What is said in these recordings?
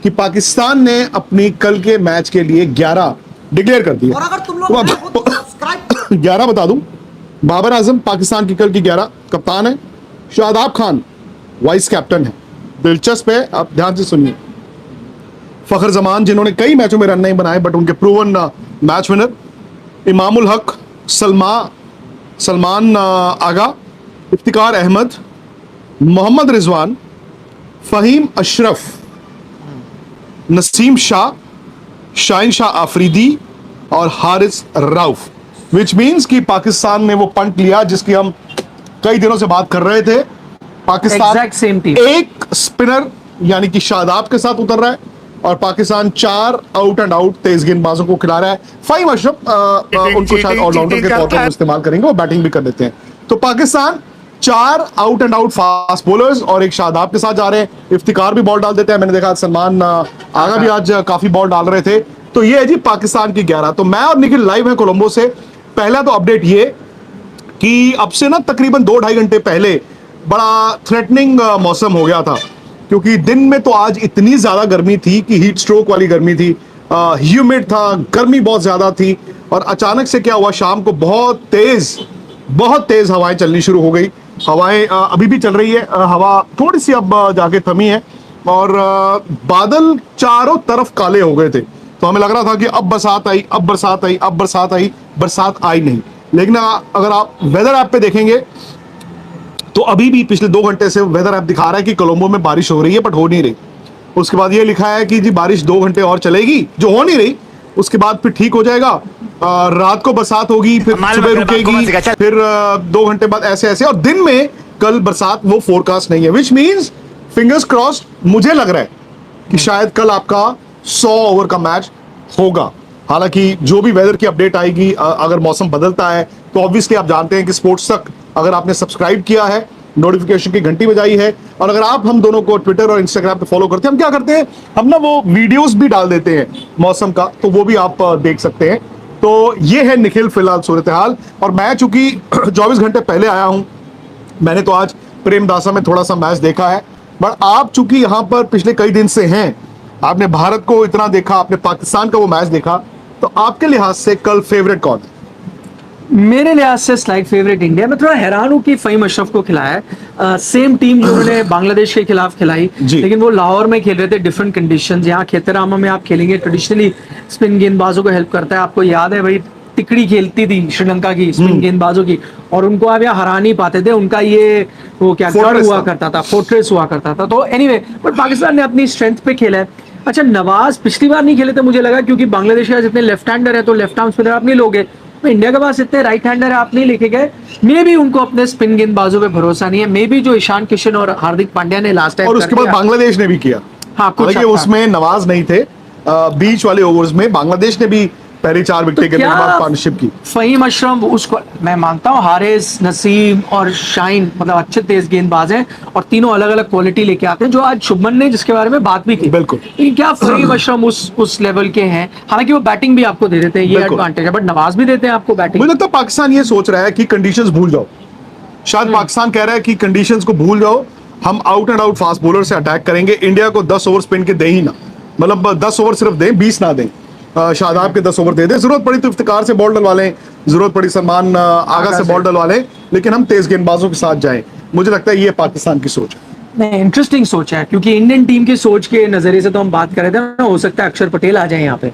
कि पाकिस्तान ने अपनी कल के मैच के लिए 11 डिक्लेयर कर दिए। और अगर तुम लोग नए हो तो सब्सक्राइब 11 बता दूं, बाबर आजम पाकिस्तान की कल की 11 कप्तान है, शादाब खान वाइस कैप्टन है। दिलचस्प है, आप ध्यान से सुनिए। फखर जमान जिन्होंने कई मैचों में रन नहीं बनाए बट उनके proven match winner, Imamul Haq, Salman आगा, इफ्तिकार अहमद, मोहम्मद रिजवान, फहीम अशरफ, नसीम शाह, शाहिन शाह आफरीदी और हारिस राउफ। विच मीन्स कि पाकिस्तान ने वो पंट लिया जिसकी हम कई दिनों से बात कर रहे थे। Pakistan Exact same team. एक स्पिनर यानी कि शादाब के साथ उतर रहा है और पाकिस्तान 4 आउट एंड आउट तेज गेंदबाजों को खिला रहा है। फाइम अशरफ उनको शायद ऑलराउंडर के तौर पर इस्तेमाल करेंगे, वो बैटिंग भी कर देते हैं। तो Pakistan 4 out and out fast bowlers और एक शादाब के साथ जा रहे हैं। इफ्तिकार भी बॉल डाल देते हैं, मैंने देखा सलमान आगा भी आज काफी बॉल डाल रहे थे। तो ये है जी पाकिस्तान की 11। तो मैं और निखिल लाइव है कोलंबो से। पहला तो अपडेट ये कि अब से ना तकरीबन 2-2.5 घंटे पहले बड़ा थ्रेटनिंग मौसम हो गया था, क्योंकि दिन में तो आज इतनी ज्यादा गर्मी थी कि हीट स्ट्रोक वाली गर्मी थी, ह्यूमिड था, गर्मी बहुत ज्यादा थी। और अचानक से क्या हुआ, शाम को बहुत तेज हवाएं चलनी शुरू हो गई। हवाएं अभी भी चल रही है, हवा थोड़ी सी अब जाके थमी है और बादल चारों तरफ काले हो गए थे। तो हमें लग रहा था कि अब बरसात आई, अब बरसात आई, अब बरसात आई, बरसात आई नहीं। लेकिन अगर आप वेदर ऐप पे देखेंगे तो अभी भी पिछले 2 घंटे से वेदर ऐप दिखा रहा है कि कोलंबो में बारिश हो रही है, बट हो नहीं रही। उसके बाद ये लिखा है कि जी बारिश 2 घंटे और चलेगी, जो हो नहीं रही। उसके बाद फिर ठीक हो जाएगा, रात को बरसात होगी, फिर सुबह रुकेगी, फिर 2 घंटे बाद ऐसे ऐसे। और दिन में कल बरसात वो फोरकास्ट नहीं है, विच मीन्स फिंगर्स क्रॉस्ड। मुझे लग रहा है कि शायद कल आपका 100 ओवर का मैच होगा। हालांकि जो भी वेदर की अपडेट आएगी, अगर मौसम बदलता है तो ऑब्वियसली आप जानते हैं कि स्पोर्ट्स तक अगर आपने सब्सक्राइब किया है, नोटिफिकेशन की घंटी बजाई है, और अगर आप हम दोनों को ट्विटर और इंस्टाग्राम पे फॉलो करते हैं, हम क्या करते हैं, हम ना वो वीडियोस भी डाल देते हैं मौसम का, तो वो भी आप देख सकते हैं। तो ये है निखिल फिलहाल सूरत हाल। और मैं चूंकि 24 घंटे पहले आया हूं, मैंने तो आज प्रेमदासा में थोड़ा सा मैच देखा है, बट आप चूंकि यहां पर पिछले कई दिन से हैं, आपने भारत को इतना देखा, आपने पाकिस्तान का वो मैच देखा, तो आपके लिहाज से कल फेवरेट कौन है? मेरे लिहाज से स्लाइड फेवरेट इंडिया। मैं थोड़ा हैरान हूँ कि फहीम अशरफ को खिलाया है। सेम टीम जो उन्होंने बांग्लादेश के खिलाफ खिलाई, लेकिन वो लाहौर में खेल रहे थे, डिफरेंट कंडीशंस। यहाँ खेतरामा में आप खेलेंगे, ट्रेडिशनली स्पिन गेंदबाजों को हेल्प करता है। आपको याद है भाई, तिकड़ी खेलती थी श्रीलंका की स्पिन गेंदबाजों की, और उनको आप यहाँ हरा नहीं पाते थे। उनका ये वो क्या गढ़ हुआ करता था, फोर्ट्रेस हुआ करता था। तो एनीवे, बट पाकिस्तान ने अपनी स्ट्रेंथ पे खेला है। अच्छा, नवाज पिछली बार नहीं खेले थे, मुझे लगा क्योंकि बांग्लादेश के जितने लेफ्ट हैंडर है तो लेफ्ट आर्म स्पिनर आप नहीं लोगे, तो इंडिया के पास इतने राइट हैंडर है, आप नहीं लेके गए। मे भी उनको अपने स्पिन गेंदबाजों पे भरोसा नहीं है। मे भी जो ईशान किशन और हार्दिक पांड्या ने लास्ट टाइम, और उसके बाद बांग्लादेश ने भी किया। हाँ, कुछ उसमें नवाज नहीं थे, बीच वाले ओवर्स में बांग्लादेश ने भी पहली 4 विकेट के बाद पार्टनरशिप की। फहीम अशरफ, उसको मैं मानता हूँ, हारिस, नसीम और शाहीन मतलब अच्छे तेज गेंदबाज हैं और तीनों अलग अलग क्वालिटी लेके आते हैं, जो आज शुभमन ने जिसके बारे में बात भी की। बिल्कुल। लेकिन क्या फहीम अशरफ उस लेवल के हैं? हालांकि वो बैटिंग भी आपको दे देते हैं, ये एडवांटेज है, बट नवाज भी देते हैं आपको बैटिंग। मुझे लगता है पाकिस्तान ये सोच रहा है कि कंडीशंस भूल जाओ। शायद पाकिस्तान कह रहा है कि कंडीशंस को भूल जाओ, हम out and out fast bowler से अटैक करेंगे। इंडिया को 10 ओवर स्पिन के दे ही ना, मतलब 10 ओवर सिर्फ दें, 20 ना दें। शादाब के 10 ओवर दे दें, जरूरत पड़ी तो इफ्तिकार से बॉल डलवा लें, जरूरत पड़ी सलमान आगा से बॉल डलवा लें, लेकिन हम तेज गेंदबाजों के साथ जाएं। मुझे लगता है ये पाकिस्तान की सोच है। नहीं, इंटरेस्टिंग सोच है, क्योंकि इंडियन टीम की सोच के नजरिए से तो हम बात कर रहे थे ना, हो सकता है अक्षर पटेल आ जाए यहाँ पे,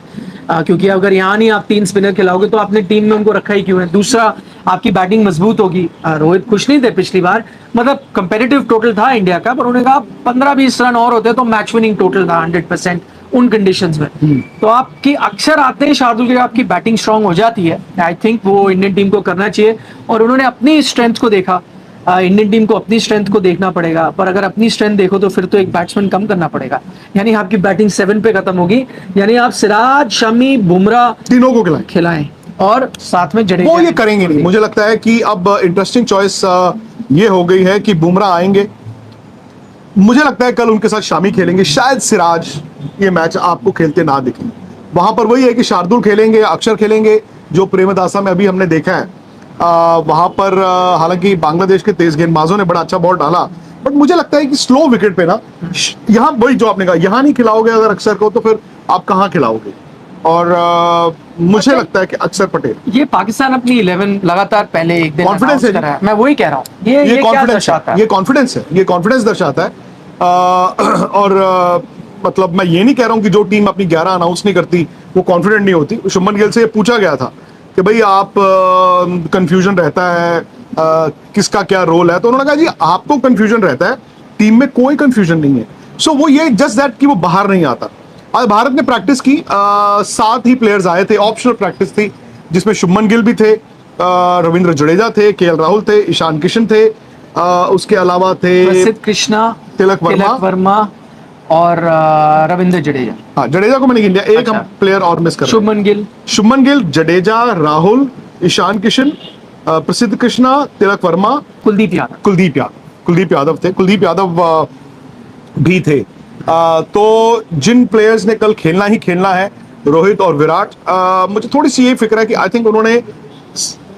क्योंकि अगर यहाँ नहीं आप 3 स्पिनर खिलाओगे तो आपने टीम में उनको रखा ही क्यों है? दूसरा, आपकी बैटिंग मजबूत होगी। रोहित खुश नहीं थे पिछली बार, मतलब कंपेटिटिव टोटल था इंडिया का, पर उन्होंने कहा 15-20 रन और होते तो मैच विनिंग टोटल था 100% उन कंडीशंस में। तो आपकी अक्षर आते हैं शार्दुल के, आपकी बैटिंग स्ट्रांग हो जाती है। आई थिंक वो इंडियन टीम को करना चाहिए, और उन्होंने अपनी स्ट्रेंथ को देखा। इंडियन टीम को अपनी स्ट्रेंथ को देखना पड़ेगा, पर अगर अपनी स्ट्रेंथ देखो तो फिर तो एक बैट्समैन कम करना पड़ेगा। यानी आपकी बैटिंग 7 पे खत्म होगी, यानी आप सिराज, शमी, बुमराह तीनों को खिलाएं और साथ में जडेजा। वो ये करेंगे नहीं। मुझे लगता है कि अब इंटरेस्टिंग चॉइस ये हो गई है कि बुमराह आएंगे। मुझे लगता है कल उनके साथ शामी खेलेंगे, शायद सिराज ये मैच आपको खेलते ना दिखें। वहां पर वही है कि शार्दुल खेलेंगे, अक्षर खेलेंगे, जो प्रेमदासा में अभी हमने देखा है। वहां पर हालांकि बांग्लादेश के तेज गेंदबाजों ने बड़ा अच्छा बॉल डाला, बट मुझे लगता है कि स्लो विकेट पे ना, यहाँ वही जो आपने कहा, यहाँ नहीं खिलाओगे अगर अक्षर को तो फिर आप कहाँ खिलाओगे। और मुझे लगता है कि अक्षर पटेल, ये पाकिस्तान अपनी 11 लगातार पहले एक दिन Confidence है announce करा है, मैं वही कह रहा हूँ, ये क्या कॉन्फिडेंस दर्शाता है, है? ये कॉन्फिडेंस है, ये कॉन्फिडेंस दर्शाता है। मतलब मैं ये नहीं कह रहा हूँ कि जो टीम अपनी 11 अनाउंस नहीं करती वो कॉन्फिडेंट नहीं होती। शुभमन गिल से ये पूछा गया था कि भाई आप कंफ्यूजन रहता है किसका क्या रोल है, तो उन्होंने कहा जी आपको कंफ्यूजन रहता है, टीम में कोई कंफ्यूजन नहीं है। सो वो ये जस्ट दैट कि वो बाहर नहीं आता। आज भारत ने प्रैक्टिस की, 7 ही प्लेयर्स आए थे, ऑप्शनल प्रैक्टिस थी जिसमें शुभमन गिल भी थे, रविंद्र जडेजा थे, केएल राहुल थे, ईशान किशन थे, उसके अलावा थे प्रसिद्ध कृष्णा, तिलक वर्मा और रविंद्र जडेजा। हाँ, जडेजा को मैंने गिन लिया, एक अच्छा। हम प्लेयर और मिस कर रहे हैं। शुभमन गिल, जडेजा, राहुल, ईशान किशन, प्रसिद्ध कृष्णा, तिलक वर्मा, कुलदीप यादव थे। कुलदीप यादव भी थे। तो जिन प्लेयर्स ने कल खेलना ही खेलना है, रोहित और विराट, मुझे थोड़ी सी ये फिक्र है कि आई थिंक उन्होंने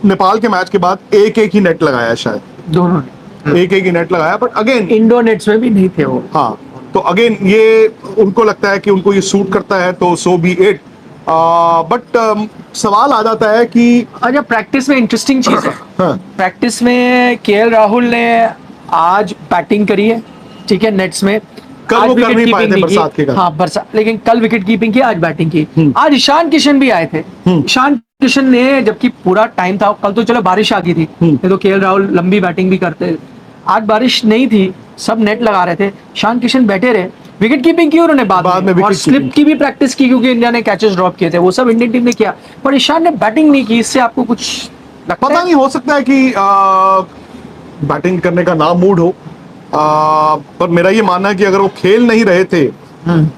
नेपाल के मैच के बाद एक ही नेट लगाया है, शायद दोनों ने एक ही नेट लगाया, बट अगेन इंडो नेट्स में भी नहीं थे वो। हाँ, तो अगेन ये उनको लगता है कि उनको ये सूट करता है तो सो बी इट। बट सवाल आ जाता है कि अच्छा, प्रैक्टिस में इंटरेस्टिंग चीज है, हाँ, प्रैक्टिस में केएल राहुल ने आज बैटिंग करी है, ठीक है, नेट्स में। कल आज वो कर विकेट नहीं पाए कीपिंग थे नहीं की। बरसात के कारण। हाँ, बरसात, लेकिन कल विकेट कीपिंग की, आज बैटिंग की। आज ईशान किशन भी आए थे। ईशान किशन ने, जबकि पूरा टाइम था, कल तो चलो बारिश आ गई थी, नहीं तो केएल राहुल लंबी बैटिंग भी करते। आज बारिश नहीं थी, सब नेट लगा रहे थे, ईशान किशन बैठे रहे, विकेट कीपिंग की उन्होंने बाद में, और wicket स्लिप keeping की भी प्रैक्टिस की, क्योंकि इंडिया ने कैचेस ड्रॉप किए थे, वो सब इंडियन टीम ने किया, पर ईशान ने बैटिंग नहीं की। इससे आपको कुछ लगता पता है? नहीं, हो सकता है कि बैटिंग करने का ना मूड हो, पर मेरा ये मानना है कि अगर वो खेल नहीं रहे थे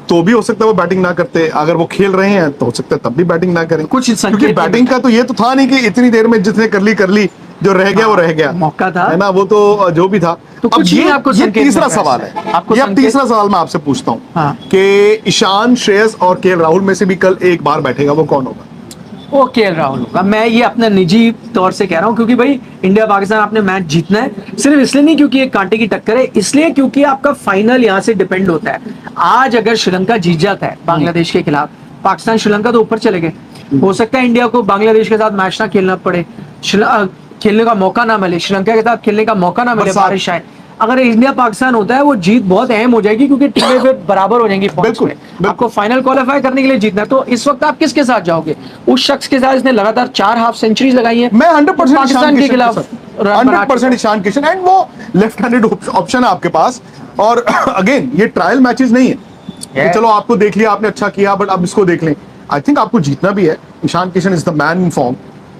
तो भी हो सकता है वो बैटिंग ना करते, अगर वो खेल रहे हैं तो हो सकता है तब भी बैटिंग ना करें। कुछ संकेत क्योंकि बैटिंग का तो ये तो था नहीं कि इतनी देर में जितने कर ली, जो रह गया वो रह गया, मौका था, है ना, वो तो जो भी था। तो अब कुछ नहीं आपको ये संकेत तीसरा मिल रहा है सवाल इससे? है, आपको ये अब संकेत? तीसरा सवाल मैं आपसे पूछता हूँ हाँ। कि ईशान, श्रेयस और केएल राहुल में से भी कल एक बार बैठेगा, वो कौन होगा? वो केएल राहुल होगा। मैं ये अपना निजी तौर से कह रहा हूँ, क्योंकि भाई इंडिया पाकिस्तान आपने मैच जीतना है, सिर्फ इसलिए नहीं क्योंकि एक कांटे की टक्कर है, इसलिए क्योंकि आपका फाइनल यहाँ से डिपेंड होता है। आज अगर श्रीलंका जीत जाता है बांग्लादेश के खिलाफ, पाकिस्तान श्रीलंका तो ऊपर चले गए, हो सकता है इंडिया को बांग्लादेश के साथ मैच ना खेलना पड़े, खेलने का मौका ना मिले, श्रीलंका के साथ खेलने का मौका ना मिले, बारिश आए। अगर इंडिया पाकिस्तान होता है, वो जीत बहुत अहम हो जाएगी, क्योंकि टीमें फिर बराबर हो जाएंगी पॉइंट्स में। आपको फाइनल क्वालिफाई करने के लिए जीतना है, तो इस वक्त आप किसके साथ जाओगे? उस शख्स के साथ जिसने लगातार 4 हाफ सेंचुरीज लगाई है। मैं 100% पाकिस्तान के खिलाफ 100% ईशान किशन, एंड वो लेफ्ट हैंडेड ऑप्शन है आपके पास। और अगेन ये ट्रायल मैचेस नहीं है कि चलो आपको देख लिया, आपने अच्छा किया, बट अब इसको देख लें। आई थिंक आपको जीतना भी है। Ishan Kishan is the man in form,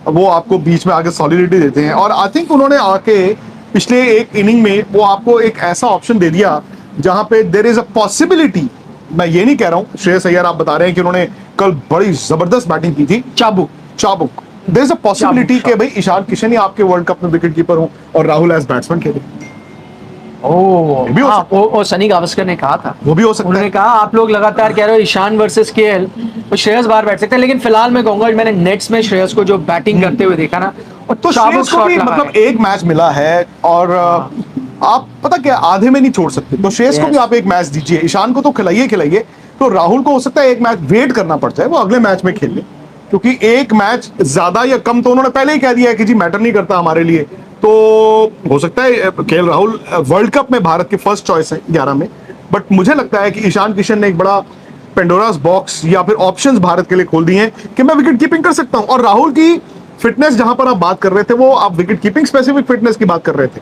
वो आपको बीच में आगे सॉलिडिटी देते हैं, और आई थिंक उन्होंने आके पिछले एक इनिंग में वो आपको एक ऐसा ऑप्शन दे दिया जहां पे देयर इज अ पॉसिबिलिटी। मैं ये नहीं कह रहा हूं, श्रेयस अय्यर आप बता रहे हैं कि उन्होंने कल बड़ी जबरदस्त बैटिंग की थी, चाबुक, देयर इज अ पॉसिबिलिटी कि भाई ईशान किशन ही आपके वर्ल्ड कप में विकेट कीपर हो और राहुल एज बैट्समैन खेले। भी हो वो सनी गावस्कर ने कहा था, वो भी हो सकता है। उन्होंने कहा आप लोग लगातार कह रहे हो ईशान वर्सेस केएल, तो श्रेयस बाहर बैठ सकते हैं, लेकिन फिलहाल मैं कहूंगा मैंने नेट्स में श्रेयस को जो बैटिंग करते हुए देखा ना, और तो श्रेयस को भी मतलब एक मैच मिला है, और आप पता क्या आधे में नहीं छोड़ सकते, तो श्रेयस को भी आप एक मैच दीजिए, ईशान को तो खिलाइए। तो राहुल को हो सकता है एक मैच वेट करना पड़ जाए, वो अगले मैच में खेल ले, क्योंकि एक मैच ज्यादा या कम तो उन्होंने पहले ही कह दिया है कि जी मैटर नहीं करता हमारे लिए। तो हो सकता है केएल राहुल वर्ल्ड कप में भारत की फर्स्ट चॉइस है 11 में, बट मुझे लगता है कि ईशान किशन ने एक बड़ा पेंडोरास बॉक्स या फिर ऑप्शंस भारत के लिए खोल दिए हैं कि मैं विकेट कीपिंग कर सकता हूं। और राहुल की फिटनेस जहां पर आप बात कर रहे थे, वो आप विकेट कीपिंग स्पेसिफिक फिटनेस की बात कर रहे थे।